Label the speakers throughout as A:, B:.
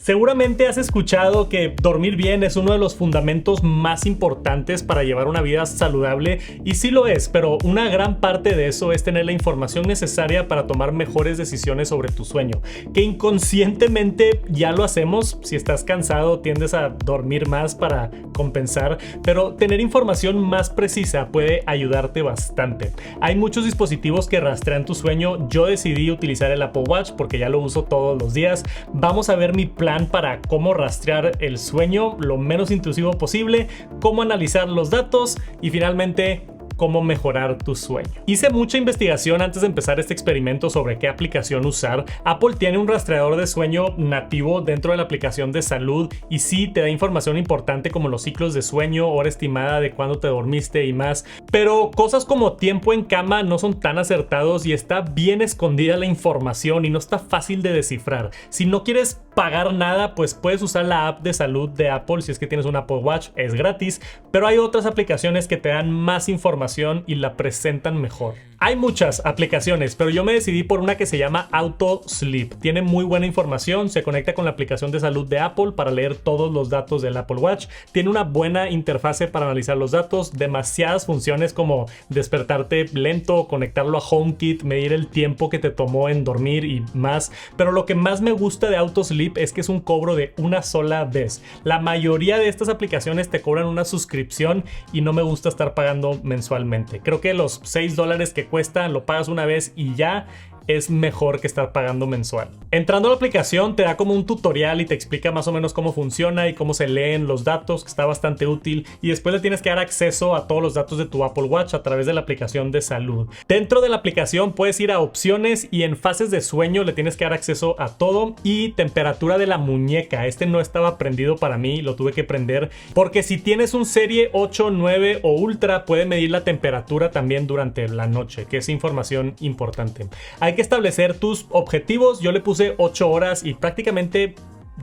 A: Seguramente has escuchado que dormir bien es uno de los fundamentos más importantes para llevar una vida saludable, y sí lo es, pero una gran parte de eso es tener la información necesaria para tomar mejores decisiones sobre tu sueño, que inconscientemente ya lo hacemos. Si estás cansado tiendes a dormir más para compensar, pero tener información más precisa puede ayudarte bastante. Hay muchos dispositivos que rastrean tu sueño. Yo decidí utilizar el Apple Watch porque ya lo uso todos los días. Vamos a ver mi plan para cómo rastrear el sueño lo menos intrusivo posible, cómo analizar los datos y finalmente cómo mejorar tu sueño. Hice mucha investigación antes de empezar este experimento sobre qué aplicación usar. Apple tiene un rastreador de sueño nativo dentro de la aplicación de salud y sí te da información importante como los ciclos de sueño, hora estimada de cuándo te dormiste y más, pero cosas como tiempo en cama no son tan acertados y está bien escondida la información y no está fácil de descifrar. Si no quieres pagar nada, pues puedes usar la app de salud de Apple si es que tienes un Apple Watch, es gratis, pero hay otras aplicaciones que te dan más información y la presentan mejor. Hay muchas aplicaciones, pero yo me decidí por una que se llama Auto Sleep. Tiene muy buena información, se conecta con la aplicación de salud de Apple para leer todos los datos del Apple Watch. Tiene una buena interfase para analizar los datos, demasiadas funciones como despertarte lento, conectarlo a HomeKit, medir el tiempo que te tomó en dormir y más. Pero lo que más me gusta de Auto Sleep es que es un cobro de una sola vez. La mayoría de estas aplicaciones te cobran una suscripción y no me gusta estar pagando mensualmente. Creo que los $6 que cuesta, lo pagas una vez y ya es mejor que estar pagando mensual. Entrando a la aplicación te da como un tutorial y te explica más o menos cómo funciona y cómo se leen los datos, que está bastante útil, y después le tienes que dar acceso a todos los datos de tu Apple Watch a través de la aplicación de salud. Dentro de la aplicación puedes ir a opciones y en fases de sueño le tienes que dar acceso a todo, y temperatura de la muñeca. Este no estaba prendido para mí, lo tuve que prender porque si tienes un serie 8, 9 o Ultra puede medir la temperatura también durante la noche, que es información importante. Hay que establecer tus objetivos. Yo le puse 8 horas y prácticamente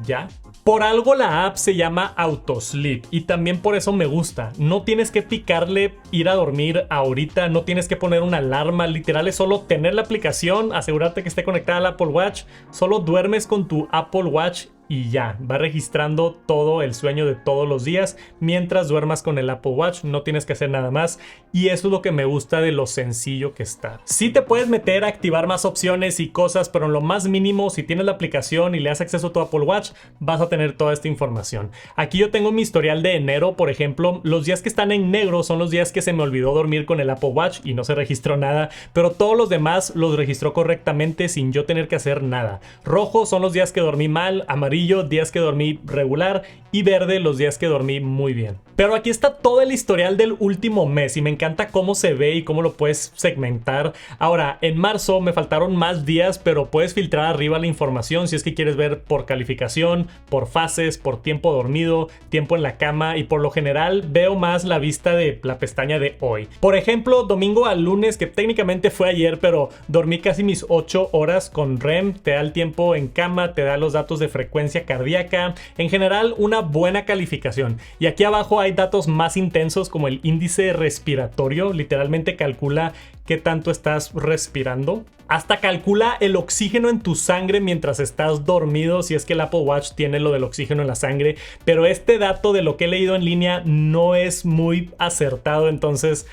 A: ya. Por algo la app se llama Auto Sleep y también por eso me gusta. No tienes que picarle ir a dormir ahorita, no tienes que poner una alarma, literal es solo tener la aplicación, asegurarte que esté conectada al Apple Watch, solo duermes con tu Apple Watch y ya, va registrando todo el sueño de todos los días mientras duermas con el Apple Watch. No tienes que hacer nada más y eso es lo que me gusta de lo sencillo que está. Sí te puedes meter a activar más opciones y cosas, pero en lo más mínimo, si tienes la aplicación y le das acceso a tu Apple Watch, vas a tener toda esta información. Aquí yo tengo mi historial de enero, por ejemplo. Los días que están en negro son los días que se me olvidó dormir con el Apple Watch y no se registró nada, pero todos los demás los registró correctamente sin yo tener que hacer nada. Rojo son los días que dormí mal, amarillo días que dormí regular y verde los días que dormí muy bien. Pero aquí está todo el historial del último mes y me encanta cómo se ve y cómo lo puedes segmentar. Ahora, en marzo me faltaron más días, pero puedes filtrar arriba la información si es que quieres ver por calificación, por fases, por tiempo dormido, tiempo en la cama, y por lo general veo más la vista de la pestaña de hoy. Por ejemplo, domingo al lunes, que técnicamente fue ayer, pero dormí casi mis 8 horas con REM, te da el tiempo en cama, te da los datos de frecuencia cardíaca, en general una buena calificación. Y aquí abajo hay datos más intensos como el índice respiratorio, literalmente calcula qué tanto estás respirando. Hasta calcula el oxígeno en tu sangre mientras estás dormido, si es que el Apple Watch tiene lo del oxígeno en la sangre, pero este dato de lo que he leído en línea no es muy acertado, entonces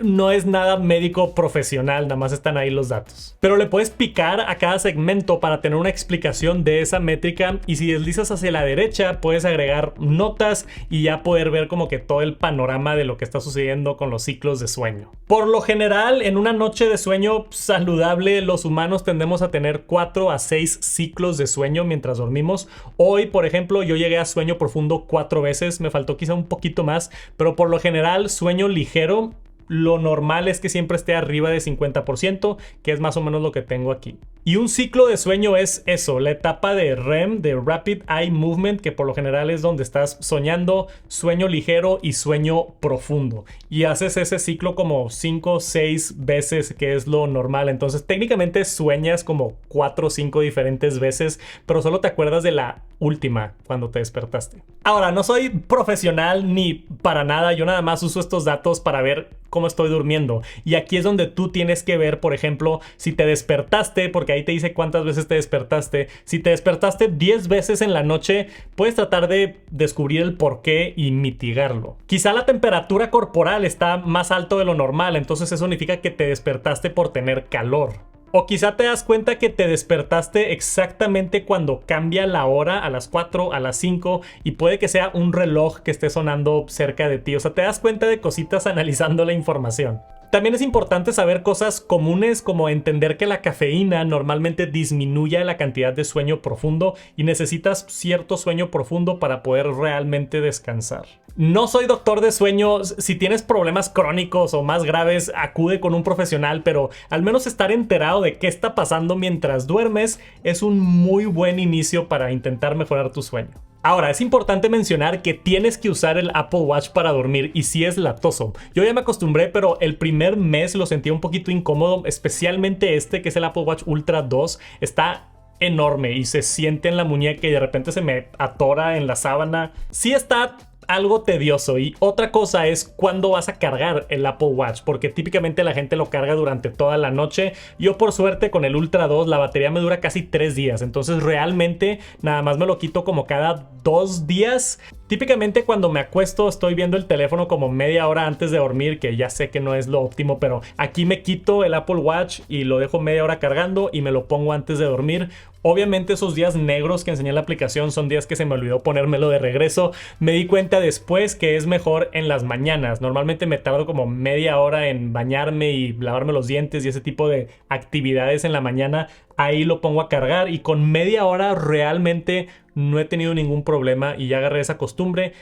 A: no es nada médico profesional, nada más están ahí los datos. Pero le puedes picar a cada segmento para tener una explicación de esa métrica, y si deslizas hacia la derecha puedes agregar notas y ya poder ver como que todo el panorama de lo que está sucediendo con los ciclos de sueño. Por lo general, en una noche de sueño saludable, los humanos tendemos a tener 4 a 6 ciclos de sueño mientras dormimos. Hoy, por ejemplo, yo llegué a sueño profundo 4 veces, me faltó quizá un poquito más, pero por lo general sueño ligero. Lo normal es que siempre esté arriba de 50%, que es más o menos lo que tengo aquí. Y un ciclo de sueño es eso, la etapa de REM, de Rapid Eye Movement, que por lo general es donde estás soñando, sueño ligero y sueño profundo. Y haces ese ciclo como 5 o 6 veces, que es lo normal. Entonces técnicamente sueñas como 4 o 5 diferentes veces, pero solo te acuerdas de la última cuando te despertaste. Ahora, no soy profesional ni para nada, yo nada más uso estos datos para ver cómo estoy durmiendo. Y aquí es donde tú tienes que ver, por ejemplo, si te despertaste porque porque ahí te dice cuántas veces te despertaste. Si te despertaste 10 veces en la noche, puedes tratar de descubrir el por qué y mitigarlo. Quizá la temperatura corporal está más alto de lo normal, entonces eso significa que te despertaste por tener calor. O quizá te das cuenta que te despertaste exactamente cuando cambia la hora, a las 4, a las 5, y puede que sea un reloj que esté sonando cerca de ti. O sea, te das cuenta de cositas analizando la información. También es importante saber cosas comunes como entender que la cafeína normalmente disminuye la cantidad de sueño profundo y necesitas cierto sueño profundo para poder realmente descansar. No soy doctor de sueño. Si tienes problemas crónicos o más graves, acude con un profesional, pero al menos estar enterado de qué está pasando mientras duermes es un muy buen inicio para intentar mejorar tu sueño. Ahora, es importante mencionar que tienes que usar el Apple Watch para dormir y sí es latoso. Yo ya me acostumbré, pero el primer mes lo sentía un poquito incómodo, especialmente este que es el Apple Watch Ultra 2. Está enorme y se siente en la muñeca y de repente se me atora en la sábana. Sí está algo tedioso. Y otra cosa es cuándo vas a cargar el Apple Watch, porque típicamente la gente lo carga durante toda la noche. Yo por suerte con el Ultra 2 la batería me dura casi 3 días, entonces realmente nada más me lo quito como cada 2 días. Típicamente cuando me acuesto estoy viendo el teléfono como media hora antes de dormir, que ya sé que no es lo óptimo, pero aquí me quito el Apple Watch y lo dejo media hora cargando y me lo pongo antes de dormir. Obviamente esos días negros que enseñé en la aplicación son días que se me olvidó ponérmelo de regreso. Me di cuenta después que es mejor en las mañanas. Normalmente me tardo como media hora en bañarme y lavarme los dientes y ese tipo de actividades en la mañana. Ahí lo pongo a cargar y con media hora realmente no he tenido ningún problema y ya agarré esa costumbre.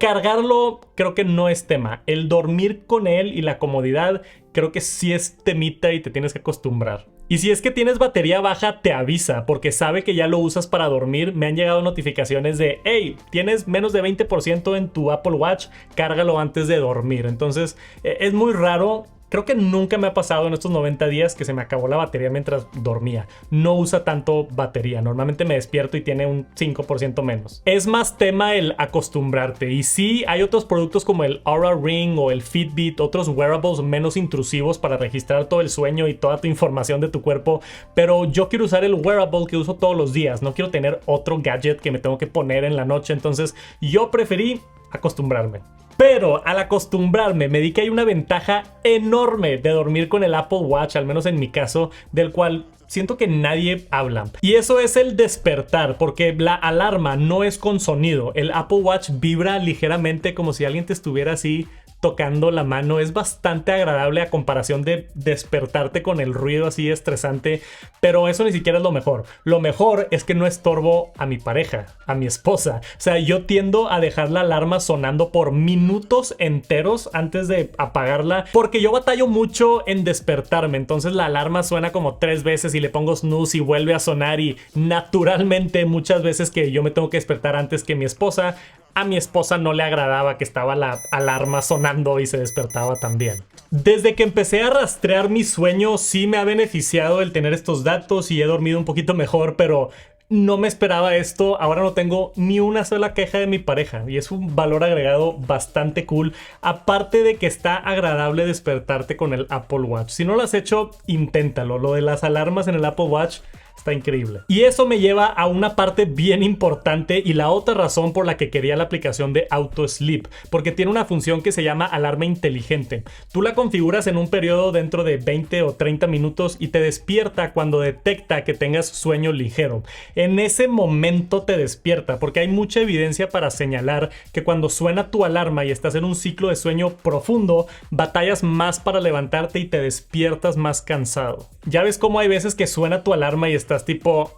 A: Cargarlo creo que no es tema. El dormir con él y la comodidad creo que sí es temita y te tienes que acostumbrar. Y si es que tienes batería baja, te avisa porque sabe que ya lo usas para dormir. Me han llegado notificaciones de hey, tienes menos de 20% en tu Apple Watch, cárgalo antes de dormir. Entonces es muy raro. Creo que nunca me ha pasado en estos 90 días que se me acabó la batería mientras dormía. No usa tanto batería. Normalmente me despierto y tiene un 5% menos. Es más tema el acostumbrarte. Y sí, hay otros productos como el Oura Ring o el Fitbit, otros wearables menos intrusivos para registrar todo el sueño y toda tu información de tu cuerpo. Pero yo quiero usar el wearable que uso todos los días. No quiero tener otro gadget que me tengo que poner en la noche. Entonces yo preferí acostumbrarme. Pero al acostumbrarme me di que hay una ventaja enorme de dormir con el Apple Watch, al menos en mi caso, del cual siento que nadie habla. Y eso es el despertar, porque la alarma no es con sonido. El Apple Watch vibra ligeramente como si alguien te estuviera así tocando la mano. Es bastante agradable a comparación de despertarte con el ruido así estresante, pero eso ni siquiera es lo mejor. Lo mejor es que no estorbo a mi pareja, a mi esposa. O sea, yo tiendo a dejar la alarma sonando por minutos enteros antes de apagarla, porque yo batallo mucho en despertarme. Entonces la alarma suena como 3 veces y le pongo snooze y vuelve a sonar, y naturalmente muchas veces que yo me tengo que despertar antes que mi esposa, a mi esposa no le agradaba que estaba la alarma sonando y se despertaba también. Desde que empecé a rastrear mi sueño, sí me ha beneficiado el tener estos datos y he dormido un poquito mejor, pero no me esperaba esto. Ahora no tengo ni una sola queja de mi pareja y es un valor agregado bastante cool. Aparte de que está agradable despertarte con el Apple Watch. Si no lo has hecho, inténtalo. Lo de las alarmas en el Apple Watch está increíble. Y eso me lleva a una parte bien importante y la otra razón por la que quería la aplicación de Auto Sleep, porque tiene una función que se llama alarma inteligente. Tú la configuras en un periodo dentro de 20 o 30 minutos y te despierta cuando detecta que tengas sueño ligero. En ese momento te despierta, porque hay mucha evidencia para señalar que cuando suena tu alarma y estás en un ciclo de sueño profundo, batallas más para levantarte y te despiertas más cansado. Ya ves cómo hay veces que suena tu alarma y estás tipo,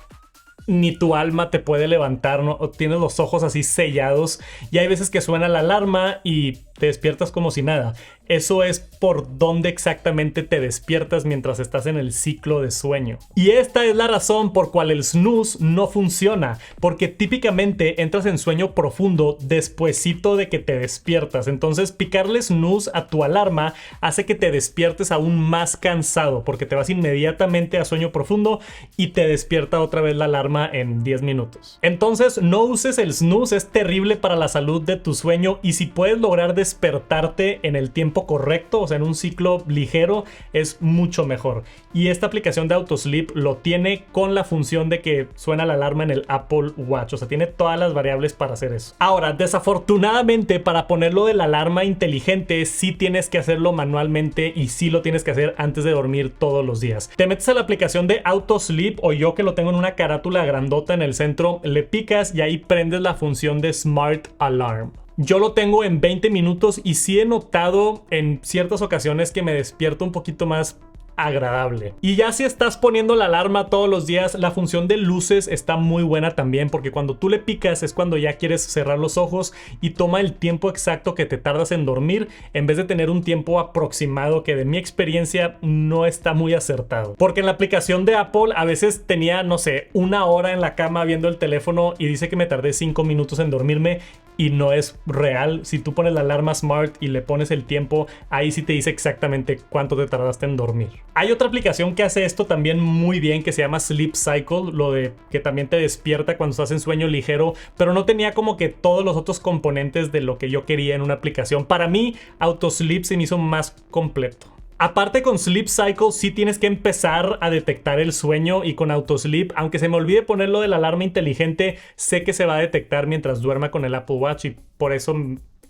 A: ni tu alma te puede levantar, ¿no? O tienes los ojos así sellados, y hay veces que suena la alarma y te despiertas como si nada. Eso es por dónde exactamente te despiertas mientras estás en el ciclo de sueño. Y esta es la razón por cual el snooze no funciona, porque típicamente entras en sueño profundo despuesito de que te despiertas. Entonces picarle snooze a tu alarma hace que te despiertes aún más cansado, porque te vas inmediatamente a sueño profundo y te despierta otra vez la alarma en 10 minutos. Entonces no uses el snooze, es terrible para la salud de tu sueño, y si puedes lograr despertarte en el tiempo correcto, o sea, en un ciclo ligero, es mucho mejor. Y esta aplicación de AutoSleep lo tiene con la función de que suena la alarma en el Apple Watch, o sea, tiene todas las variables para hacer eso. Ahora, desafortunadamente, para ponerlo de la alarma inteligente, sí tienes que hacerlo manualmente y sí lo tienes que hacer antes de dormir todos los días. Te metes a la aplicación de AutoSleep, o yo que lo tengo en una carátula grandota en el centro, le picas y ahí prendes la función de Smart Alarm. Yo lo tengo en 20 minutos y sí he notado en ciertas ocasiones que me despierto un poquito más agradable. Y ya si estás poniendo la alarma todos los días, la función de luces está muy buena también, porque cuando tú le picas es cuando ya quieres cerrar los ojos y toma el tiempo exacto que te tardas en dormir, en vez de tener un tiempo aproximado que de mi experiencia no está muy acertado. Porque en la aplicación de Apple a veces tenía, no sé, 1 hora en la cama viendo el teléfono y dice que me tardé 5 minutos en dormirme, y no es real. Si tú pones la alarma Smart y le pones el tiempo, ahí sí te dice exactamente cuánto te tardaste en dormir. Hay otra aplicación que hace esto también muy bien, que se llama Sleep Cycle, lo de que también te despierta cuando estás en sueño ligero, pero no tenía como que todos los otros componentes de lo que yo quería en una aplicación. Para mí, AutoSleep se me hizo más completo. Aparte, con Sleep Cycle sí tienes que empezar a detectar el sueño, y con AutoSleep, aunque se me olvide ponerlo de la alarma inteligente, sé que se va a detectar mientras duerma con el Apple Watch, y por eso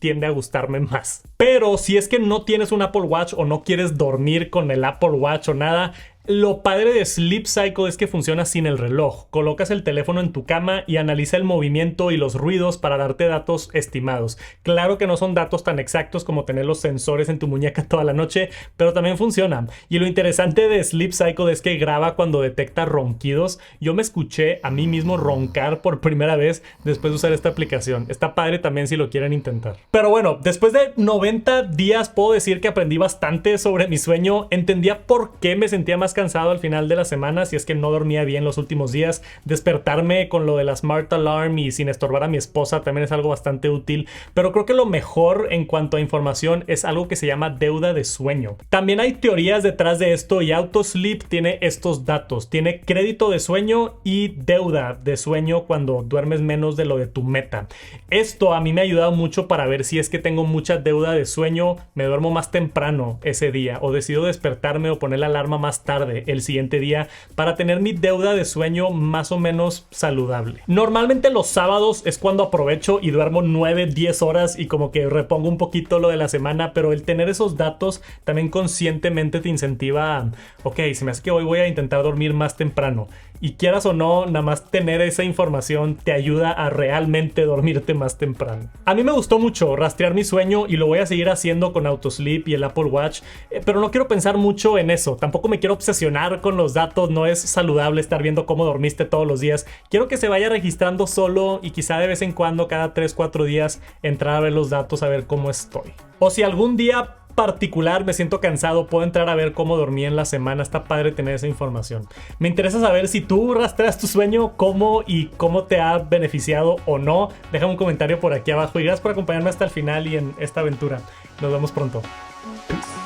A: tiende a gustarme más. Pero si es que no tienes un Apple Watch o no quieres dormir con el Apple Watch o nada, lo padre de Sleep Cycle es que funciona sin el reloj. Colocas el teléfono en tu cama y analiza el movimiento y los ruidos para darte datos estimados. Claro que no son datos tan exactos como tener los sensores en tu muñeca toda la noche, pero también funcionan. Y lo interesante de Sleep Cycle es que graba cuando detecta ronquidos. Yo me escuché a mí mismo roncar por primera vez después de usar esta aplicación. Está padre también si lo quieren intentar. Pero bueno, después de 90 días puedo decir que aprendí bastante sobre mi sueño. Entendía por qué me sentía más cansado al final de la semana si es que no dormía bien los últimos días. Despertarme con lo de la Smart Alarm y sin estorbar a mi esposa también es algo bastante útil, pero creo que lo mejor en cuanto a información es algo que se llama deuda de sueño. También hay teorías detrás de esto, y AutoSleep tiene estos datos. Tiene crédito de sueño y deuda de sueño cuando duermes menos de lo de tu meta. Esto a mí me ha ayudado mucho para ver si es que tengo mucha deuda de sueño, me duermo más temprano ese día, o decido despertarme o poner la alarma más tarde el siguiente día para tener mi deuda de sueño más o menos saludable. Normalmente los sábados es cuando aprovecho y duermo 9-10 horas y como que repongo un poquito lo de la semana, pero el tener esos datos también conscientemente te incentiva a, ok, se me hace que hoy voy a intentar dormir más temprano. Y quieras o no, nada más tener esa información te ayuda a realmente dormirte más temprano. A mí me gustó mucho rastrear mi sueño y lo voy a seguir haciendo con AutoSleep y el Apple Watch, pero no quiero pensar mucho en eso. Tampoco me quiero obsesionar con los datos, no es saludable estar viendo cómo dormiste todos los días. Quiero que se vaya registrando solo y quizá de vez en cuando, cada 3-4 días, entrar a ver los datos, a ver cómo estoy. O si algún día particular me siento cansado, puedo entrar a ver cómo dormí en la semana. Está padre tener esa información. Me interesa saber si tú rastreas tu sueño, cómo te ha beneficiado o no. Déjame un comentario por aquí abajo y gracias por acompañarme hasta el final y en esta aventura. Nos vemos pronto. Peace.